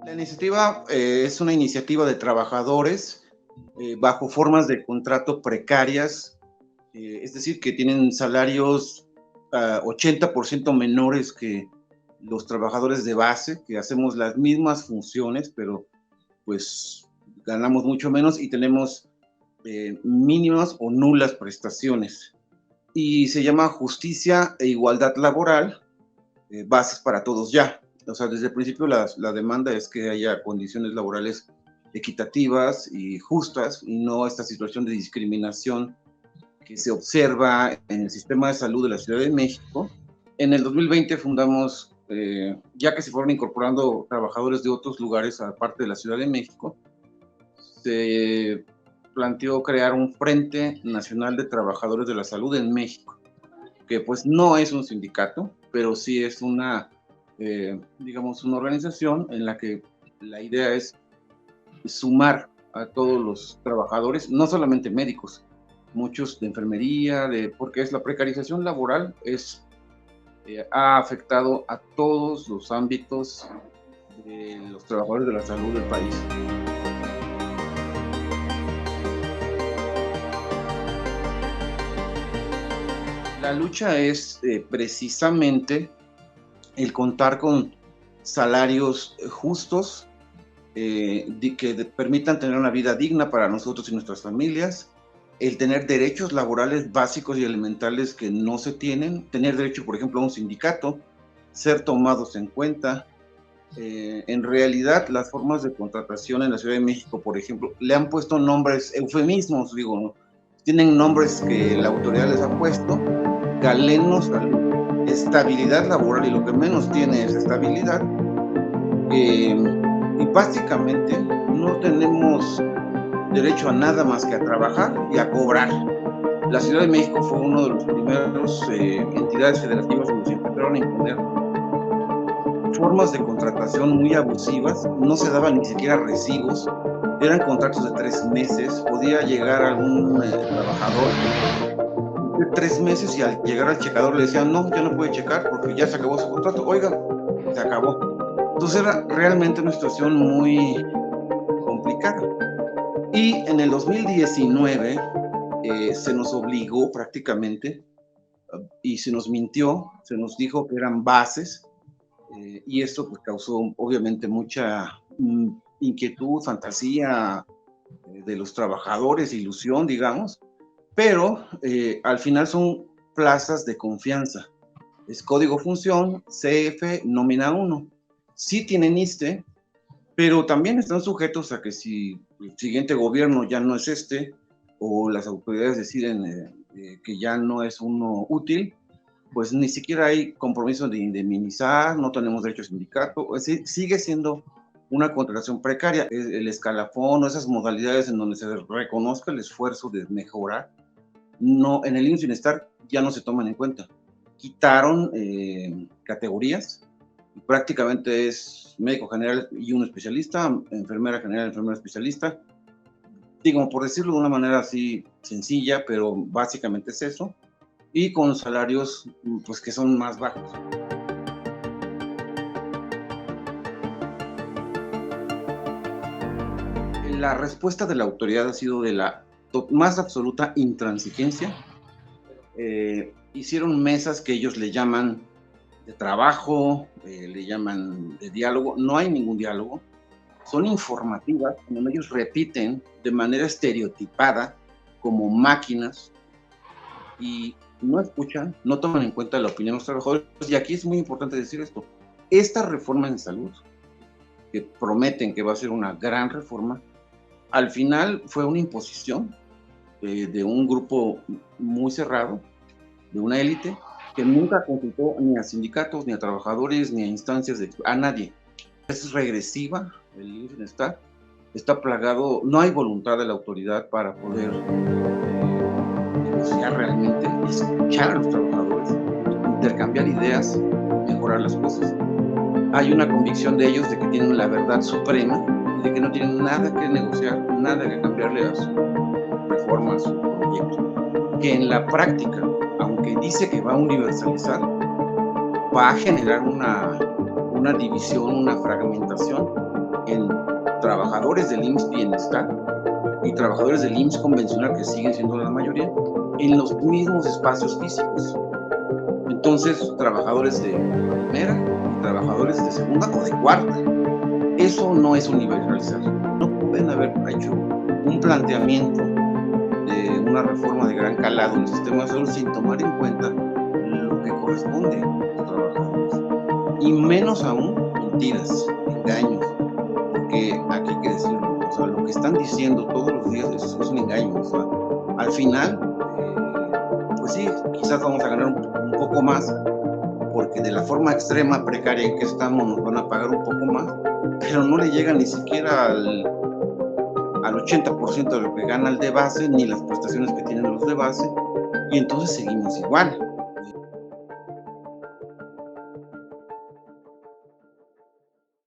La iniciativa es una iniciativa de trabajadores bajo formas de contrato precarias, es decir, que tienen salarios 80% menores que los trabajadores de base, que hacemos las mismas funciones, pero pues ganamos mucho menos y tenemos mínimas o nulas prestaciones. Y se llama justicia e igualdad laboral, bases para todos ya. O sea, desde el principio la demanda es que haya condiciones laborales equitativas y justas y no esta situación de discriminación que se observa en el sistema de salud de la Ciudad de México. En el 2020 fundamos, ya que se fueron incorporando trabajadores de otros lugares aparte de la Ciudad de México, se planteó crear un Frente Nacional de Trabajadores de la Salud en México, que pues no es un sindicato, pero sí es una, digamos, una organización en la que la idea es sumar a todos los trabajadores, no solamente médicos, muchos de enfermería, porque es la precarización laboral, ha afectado a todos los ámbitos de los trabajadores de la salud del país. La lucha es precisamente el contar con salarios justos, que permitan tener una vida digna para nosotros y nuestras familias, el tener derechos laborales básicos y elementales que no se tienen, tener derecho, por ejemplo, a un sindicato, ser tomados en cuenta. En realidad, las formas de contratación en la Ciudad de México, por ejemplo, le han puesto nombres, eufemismos, digo, ¿no? Tienen nombres que la autoridad les ha puesto: Galeno Salud, estabilidad laboral, y lo que menos tiene es estabilidad. Y básicamente no tenemos derecho a nada más que a trabajar y a cobrar. La Ciudad de México fue uno de los primeros entidades federativas donde se empezaron a imponer formas de contratación muy abusivas. No se daban ni siquiera recibos, eran contratos de 3 meses. Podía llegar algún trabajador de 3 meses y al llegar al checador le decían: no, ya no puede checar porque ya se acabó su contrato. Oiga, se acabó. Entonces era realmente una situación muy complicada. Y en el 2019 se nos obligó prácticamente, y se nos mintió, se nos dijo que eran bases, y esto pues causó obviamente mucha inquietud, fantasía de los trabajadores, ilusión, digamos, pero al final son plazas de confianza. Es código función, CF, nómina 1. Sí tienen ISSSTE, pero también están sujetos a que si el siguiente gobierno ya no es o las autoridades deciden que ya no es uno útil, pues ni siquiera hay compromiso de indemnizar, no tenemos derecho a sindicato, es decir, sigue siendo una contratación precaria. El escalafón o esas modalidades en donde se reconozca el esfuerzo de mejorar, no, en el IMSS Bienestar ya no se toman en cuenta. Quitaron categorías, prácticamente es médico general y un especialista, enfermera general, enfermera especialista. Digo, por decirlo de una manera así sencilla, pero básicamente es eso, y con salarios pues que son más bajos. La respuesta de la autoridad ha sido de la más absoluta intransigencia. Hicieron mesas que ellos le llaman de trabajo, le llaman de diálogo. No hay ningún diálogo. Son informativas, donde ellos repiten de manera estereotipada como máquinas y no escuchan, no toman en cuenta la opinión de los trabajadores. Y aquí es muy importante decir esto: esta reforma en salud, que prometen que va a ser una gran reforma, al final fue una imposición de un grupo muy cerrado, de una élite, que nunca consultó ni a sindicatos, ni a trabajadores, ni a instancias, a nadie. Es regresiva, el bienestar está plagado, no hay voluntad de la autoridad para poder negociar realmente, escuchar a los trabajadores, intercambiar ideas, mejorar las cosas. Hay una convicción de ellos de que tienen la verdad suprema y de que no tienen nada que negociar, nada que cambiarle a su reforma, a su proyecto, que en la práctica, aunque dice que va a universalizar, va a generar una división, una fragmentación en trabajadores del IMSS Bienestar y trabajadores del IMSS convencional, que siguen siendo la mayoría, en los mismos espacios físicos. Entonces, trabajadores de primera y trabajadores de segunda o de cuarta. Eso no es universalizar. No pueden haber hecho un planteamiento de una reforma de gran calado en el sistema de salud sin tomar en cuenta lo que corresponde a los trabajadores. Y menos aún mentiras, engaños, porque aquí hay que decirlo, o sea, lo que están diciendo todos los días es un engaño. O sea, al final, pues sí, quizás vamos a ganar un poco más, porque de la forma extrema precaria en que estamos nos van a pagar un poco más, pero no le llega ni siquiera al 80% de lo que gana el de base, ni las prestaciones que tienen los de base, y entonces seguimos igual.